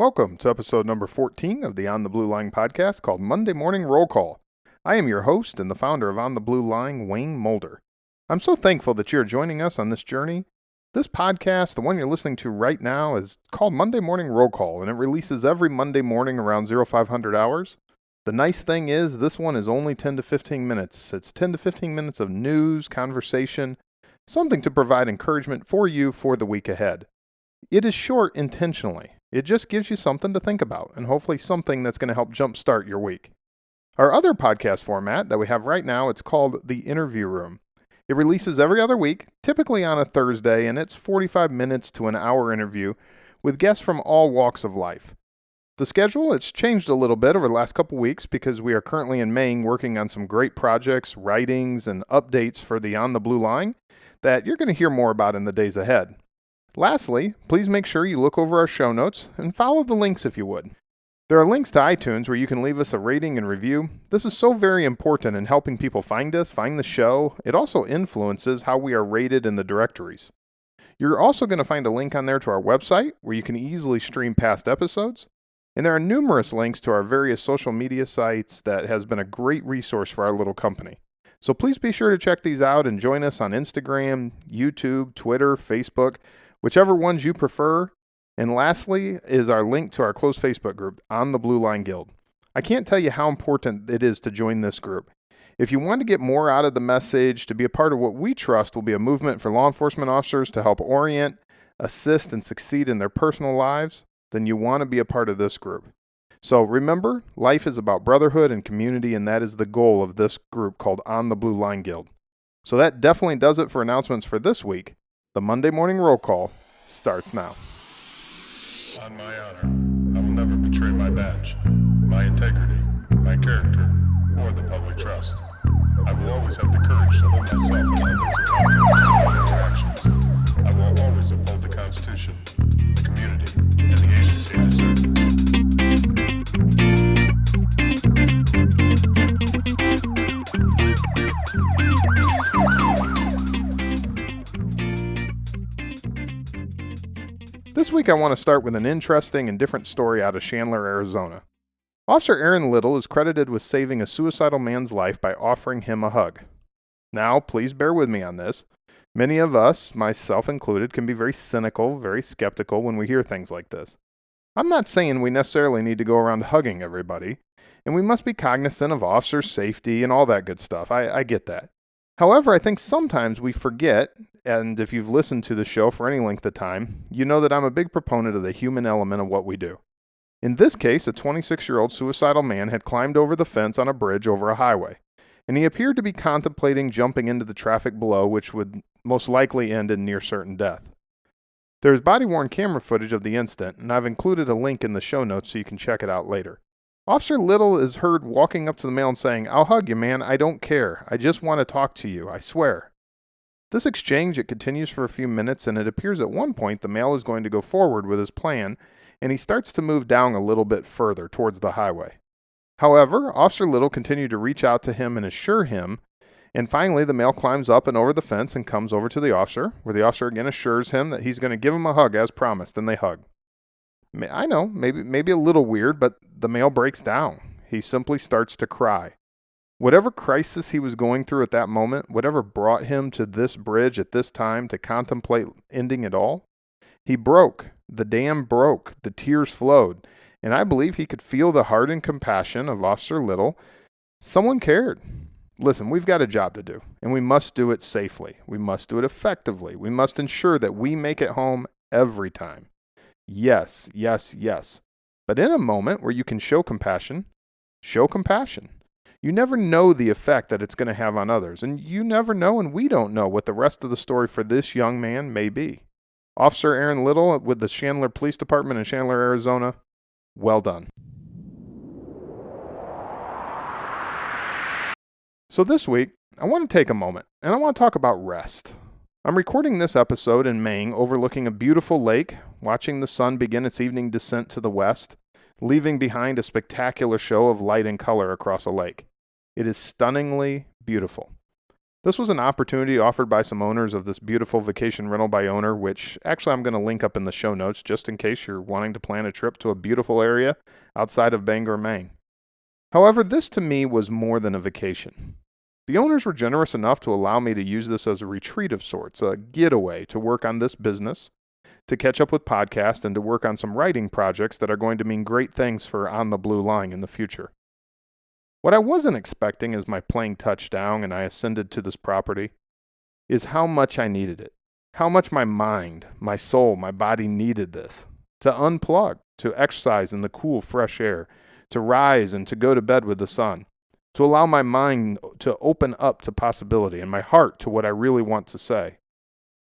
Welcome to episode number 14 of the On the Blue Line podcast called Monday Morning Roll Call. I am your host and the founder of On the Blue Line, Wayne Mulder. I'm so thankful that you're joining us on this journey. This podcast, the one you're listening to right now, is called Monday Morning Roll Call, and it releases every Monday morning around 0500 hours. The nice thing is this one is only 10 to 15 minutes. It's 10 to 15 minutes of news, conversation, something to provide encouragement for you for the week ahead. It is short intentionally. It just gives you something to think about, and hopefully something that's going to help jumpstart your week. Our other podcast format that we have right now, it's called The Interview Room. It releases every other week, typically on a Thursday, and it's 45 minutes to an hour interview with guests from all walks of life. The schedule, it's changed a little bit over the last couple weeks because we are currently in Maine working on some great projects, writings, and updates for the On the Blue Line that you're going to hear more about in the days ahead. Lastly, please make sure you look over our show notes and follow the links if you would. There are links to iTunes where you can leave us a rating and review. This is so very important in helping people find us, find the show. It also influences how we are rated in the directories. You're also going to find a link on there to our website where you can easily stream past episodes. And there are numerous links to our various social media sites that has been a great resource for our little company. So please be sure to check these out and join us on Instagram, YouTube, Twitter, Facebook, whichever ones you prefer. And lastly is our link to our closed Facebook group, On the Blue Line Guild. I can't tell you how important it is to join this group. If you want to get more out of the message, to be a part of what we trust will be a movement for law enforcement officers to help orient, assist, and succeed in their personal lives, then you want to be a part of this group. So remember, life is about brotherhood and community, and that is the goal of this group called On the Blue Line Guild. So that definitely does it for announcements for this week. The Monday Morning Roll Call starts now. On my honor, I will never betray my badge, my integrity, my character, or the public trust. I will always have the courage to hold myself and others accountable for their actions. I will always uphold the Constitution, the community, and the agency I serve. This week I want to start with an interesting and different story out of Chandler, Arizona. Officer Aaron Little is credited with saving a suicidal man's life by offering him a hug. Now, please bear with me on this. Many of us, myself included, can be very cynical, very skeptical when we hear things like this. I'm not saying we necessarily need to go around hugging everybody, and we must be cognizant of officer safety and all that good stuff. I get that. However, I think sometimes we forget, and if you've listened to the show for any length of time, you know that I'm a big proponent of the human element of what we do. In this case, a 26-year-old suicidal man had climbed over the fence on a bridge over a highway, and he appeared to be contemplating jumping into the traffic below, which would most likely end in near certain death. There is body-worn camera footage of the incident, and I've included a link in the show notes so you can check it out later. Officer Little is heard walking up to the male and saying, "I'll hug you, man. I don't care. I just want to talk to you. I swear." This exchange, it continues for a few minutes, and it appears at one point the male is going to go forward with his plan, and he starts to move down a little bit further towards the highway. However, Officer Little continued to reach out to him and assure him, and finally the male climbs up and over the fence and comes over to the officer, where the officer again assures him that he's going to give him a hug as promised, and they hug. I know, maybe a little weird, but the male breaks down. He simply starts to cry. Whatever crisis he was going through at that moment, whatever brought him to this bridge at this time to contemplate ending it all, he broke. The dam broke. The tears flowed. And I believe he could feel the heart and compassion of Officer Little. Someone cared. Listen, we've got a job to do, and we must do it safely. We must do it effectively. We must ensure that we make it home every time. Yes, yes, yes. But in a moment where you can show compassion, show compassion. You never know the effect that it's going to have on others, and you never know, and we don't know what the rest of the story for this young man may be. Officer Aaron Little with the Chandler Police Department in Chandler, Arizona, well done. So this week, I want to take a moment, and I want to talk about rest. I'm recording this episode in Maine overlooking a beautiful lake, watching the sun begin its evening descent to the west, leaving behind a spectacular show of light and color across a lake. It is stunningly beautiful. This was an opportunity offered by some owners of this beautiful vacation rental by owner, which actually I'm going to link up in the show notes just in case you're wanting to plan a trip to a beautiful area outside of Bangor, Maine. However, this to me was more than a vacation. The owners were generous enough to allow me to use this as a retreat of sorts, a getaway to work on this business, to catch up with podcasts, and to work on some writing projects that are going to mean great things for On the Blue Line in the future. What I wasn't expecting as my plane touched down and I ascended to this property is how much I needed it. How much my mind, my soul, my body needed this. To unplug, to exercise in the cool, fresh air, to rise and to go to bed with the sun. To allow my mind to open up to possibility and my heart to what I really want to say.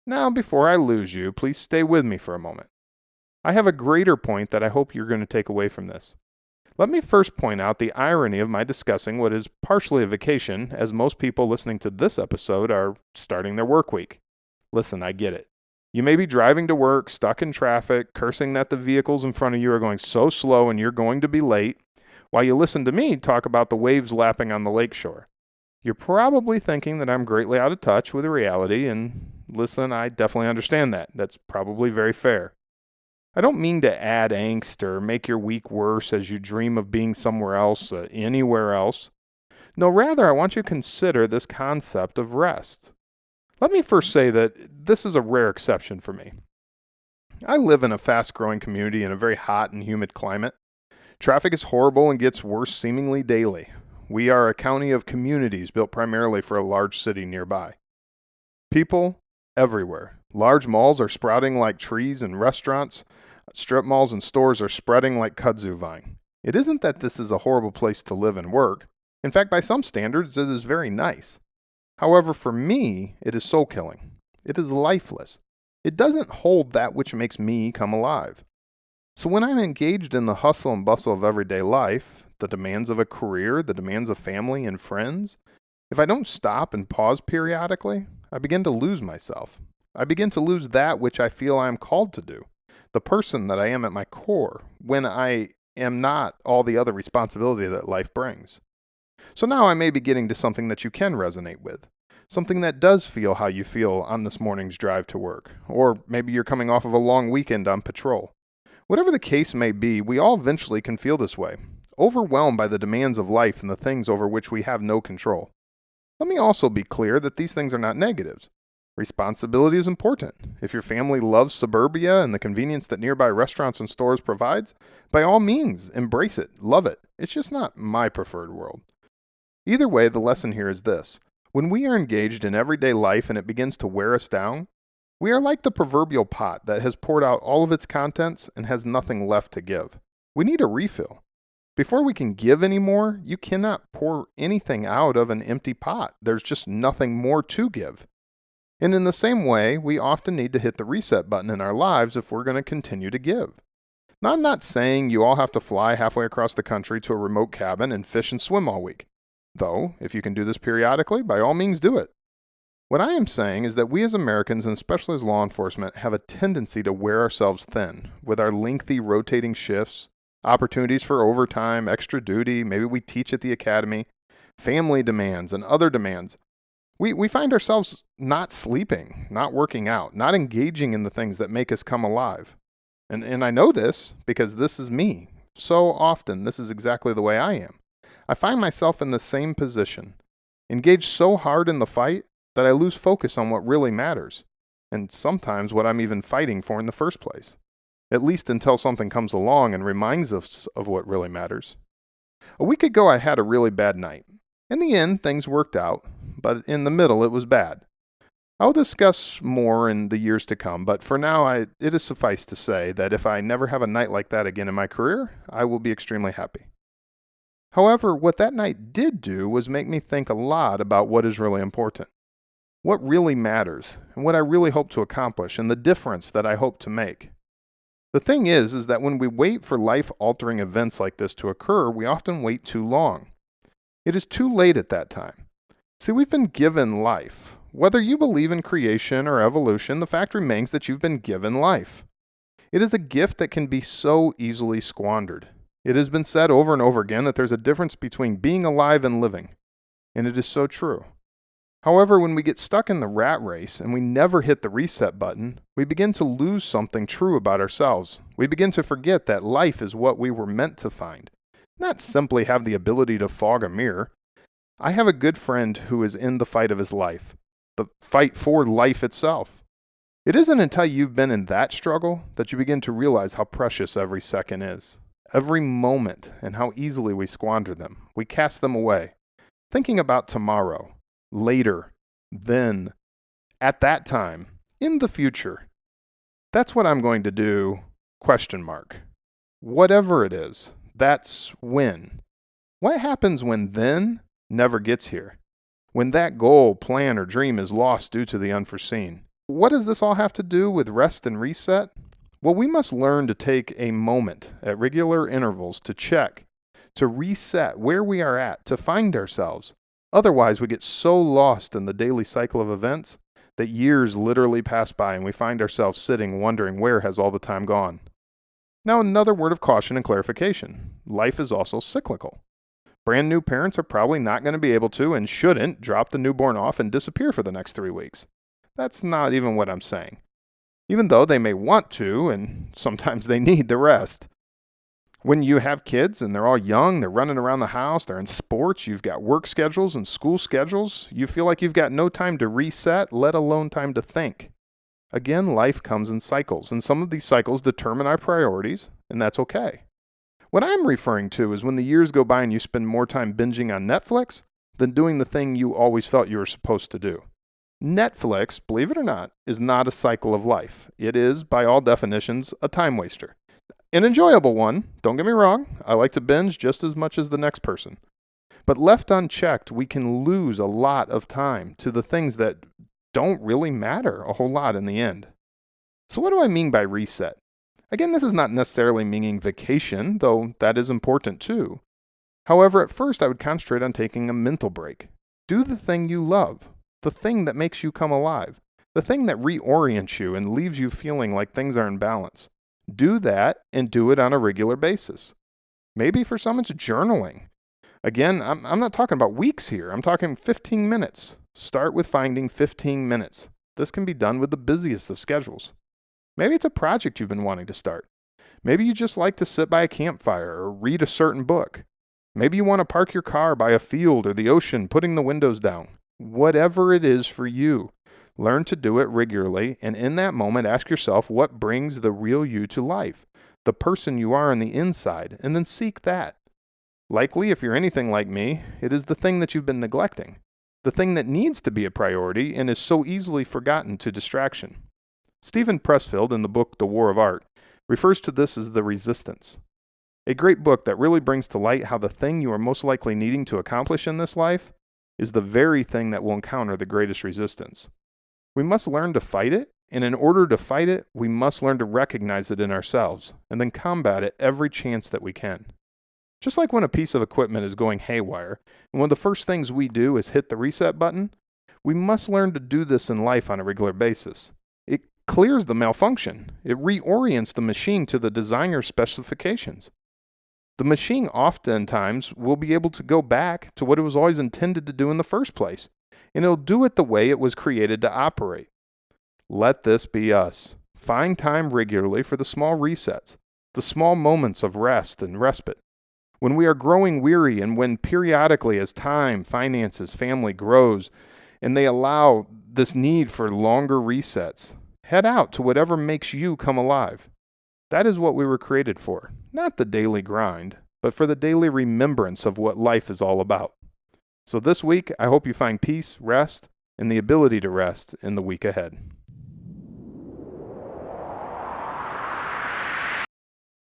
Now, before I lose you, please stay with me for a moment. I have a greater point that I hope you're going to take away from this. Let me first point out the irony of my discussing what is partially a vacation, as most people listening to this episode are starting their work week. Listen, I get it. You may be driving to work, stuck in traffic, cursing that the vehicles in front of you are going so slow and you're going to be late, while you listen to me talk about the waves lapping on the lakeshore. You're probably thinking that I'm greatly out of touch with reality, and listen, I definitely understand that. That's probably very fair. I don't mean to add angst or make your week worse as you dream of being somewhere else, anywhere else. No, rather, I want you to consider this concept of rest. Let me first say that this is a rare exception for me. I live in a fast-growing community in a very hot and humid climate. Traffic is horrible and gets worse seemingly daily. We are a county of communities built primarily for a large city nearby. People everywhere. Large malls are sprouting like trees, and restaurants, strip malls, and stores are spreading like kudzu vine. It isn't that this is a horrible place to live and work. In fact, by some standards, it is very nice. However, for me, it is soul-killing. It is lifeless. It doesn't hold that which makes me come alive. So when I'm engaged in the hustle and bustle of everyday life, the demands of a career, the demands of family and friends, if I don't stop and pause periodically, I begin to lose myself. I begin to lose that which I feel I am called to do, the person that I am at my core, when I am not all the other responsibility that life brings. So now I may be getting to something that you can resonate with, something that does feel how you feel on this morning's drive to work, or maybe you're coming off of a long weekend on patrol. Whatever the case may be, we all eventually can feel this way, overwhelmed by the demands of life and the things over which we have no control. Let me also be clear that these things are not negatives. Responsibility is important. If your family loves suburbia and the convenience that nearby restaurants and stores provides, by all means, embrace it, love it. It's just not my preferred world. Either way, the lesson here is this. When we are engaged in everyday life and it begins to wear us down, we are like the proverbial pot that has poured out all of its contents and has nothing left to give. We need a refill. Before we can give anymore, you cannot pour anything out of an empty pot. There's just nothing more to give. And in the same way, we often need to hit the reset button in our lives if we're going to continue to give. Now, I'm not saying you all have to fly halfway across the country to a remote cabin and fish and swim all week. Though, if you can do this periodically, by all means do it. What I am saying is that we as Americans, and especially as law enforcement, have a tendency to wear ourselves thin with our lengthy rotating shifts, opportunities for overtime, extra duty, maybe we teach at the academy, family demands, and other demands. We find ourselves not sleeping, not working out, not engaging in the things that make us come alive. And I know this because this is me. So often, this is exactly the way I am. I find myself in the same position, engaged so hard in the fight that I lose focus on what really matters, and sometimes what I'm even fighting for in the first place, at least until something comes along and reminds us of what really matters. A week ago, I had a really bad night. In the end, things worked out, but in the middle, it was bad. I'll discuss more in the years to come, but for now, it is suffice to say that if I never have a night like that again in my career, I will be extremely happy. However, what that night did do was make me think a lot about what is really important, what really matters, and what I really hope to accomplish, and the difference that I hope to make. The thing is that when we wait for life-altering events like this to occur, we often wait too long. It is too late at that time. See, we've been given life. Whether you believe in creation or evolution, the fact remains that you've been given life. It is a gift that can be so easily squandered. It has been said over and over again that there's a difference between being alive and living, and it is so true. However, when we get stuck in the rat race and we never hit the reset button, we begin to lose something true about ourselves. We begin to forget that life is what we were meant to find, not simply have the ability to fog a mirror. I have a good friend who is in the fight of his life, the fight for life itself. It isn't until you've been in that struggle that you begin to realize how precious every second is, every moment, and how easily we squander them. We cast them away, thinking about tomorrow, later, then, at that time, in the future. That's what I'm going to do, ? Whatever it is, that's when. What happens when then never gets here? When that goal, plan, or dream is lost due to the unforeseen? What does this all have to do with rest and reset? Well, we must learn to take a moment at regular intervals to check, to reset where we are at, to find ourselves. Otherwise, we get so lost in the daily cycle of events that years literally pass by and we find ourselves sitting wondering where has all the time gone. Now, another word of caution and clarification. Life is also cyclical. Brand new parents are probably not going to be able to and shouldn't drop the newborn off and disappear for the next 3 weeks. That's not even what I'm saying. Even though they may want to, and sometimes they need the rest. When you have kids and they're all young, they're running around the house, they're in sports, you've got work schedules and school schedules, you feel like you've got no time to reset, let alone time to think. Again, life comes in cycles, and some of these cycles determine our priorities, and that's okay. What I'm referring to is when the years go by and you spend more time binging on Netflix than doing the thing you always felt you were supposed to do. Netflix, believe it or not, is not a cycle of life. It is, by all definitions, a time waster. An enjoyable one, don't get me wrong. I like to binge just as much as the next person. But left unchecked, we can lose a lot of time to the things that don't really matter a whole lot in the end. So what do I mean by reset? Again, this is not necessarily meaning vacation, though that is important too. However, at first I would concentrate on taking a mental break. Do the thing you love. The thing that makes you come alive, the thing that reorients you and leaves you feeling like things are in balance. Do that and do it on a regular basis. Maybe for some it's journaling. Again, I'm not talking about weeks here. I'm talking 15 minutes. Start with finding 15 minutes. This can be done with the busiest of schedules. Maybe it's a project you've been wanting to start. Maybe you just like to sit by a campfire or read a certain book. Maybe you want to park your car by a field or the ocean, putting the windows down. Whatever it is for you, learn to do it regularly, and in that moment, ask yourself what brings the real you to life, the person you are on the inside, and then seek that. Likely, if you're anything like me, it is the thing that you've been neglecting, the thing that needs to be a priority and is so easily forgotten to distraction. Steven Pressfield, in the book The War of Art, refers to this as the resistance. A great book that really brings to light how the thing you are most likely needing to accomplish in this life is the very thing that will encounter the greatest resistance. We must learn to fight it, and in order to fight it, we must learn to recognize it in ourselves, and then combat it every chance that we can. Just like when a piece of equipment is going haywire, and one of the first things we do is hit the reset button, we must learn to do this in life on a regular basis. It clears the malfunction. It reorients the machine to the designer's specifications. The machine oftentimes will be able to go back to what it was always intended to do in the first place, and it'll do it the way it was created to operate. Let this be us. Find time regularly for the small resets, the small moments of rest and respite. When we are growing weary and when periodically as time, finances, family grows, and they allow this need for longer resets, head out to whatever makes you come alive. That is what we were created for. Not the daily grind, but for the daily remembrance of what life is all about. So this week, I hope you find peace, rest, and the ability to rest in the week ahead.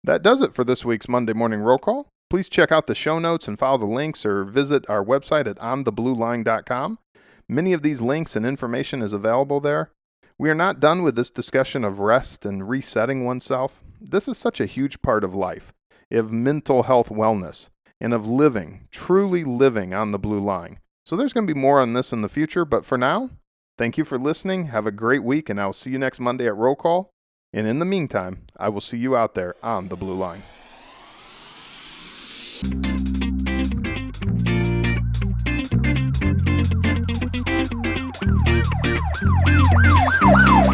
That does it for this week's Monday Morning Roll Call. Please check out the show notes and follow the links or visit our website at ontheblueline.com. Many of these links and information is available there. We are not done with this discussion of rest and resetting oneself. This is such a huge part of life, of mental health wellness, and of living, truly living on the blue line. So there's going to be more on this in the future, but for now, thank you for listening. Have a great week, and I'll see you next Monday at Roll Call. And in the meantime, I will see you out there on the blue line. Podcast.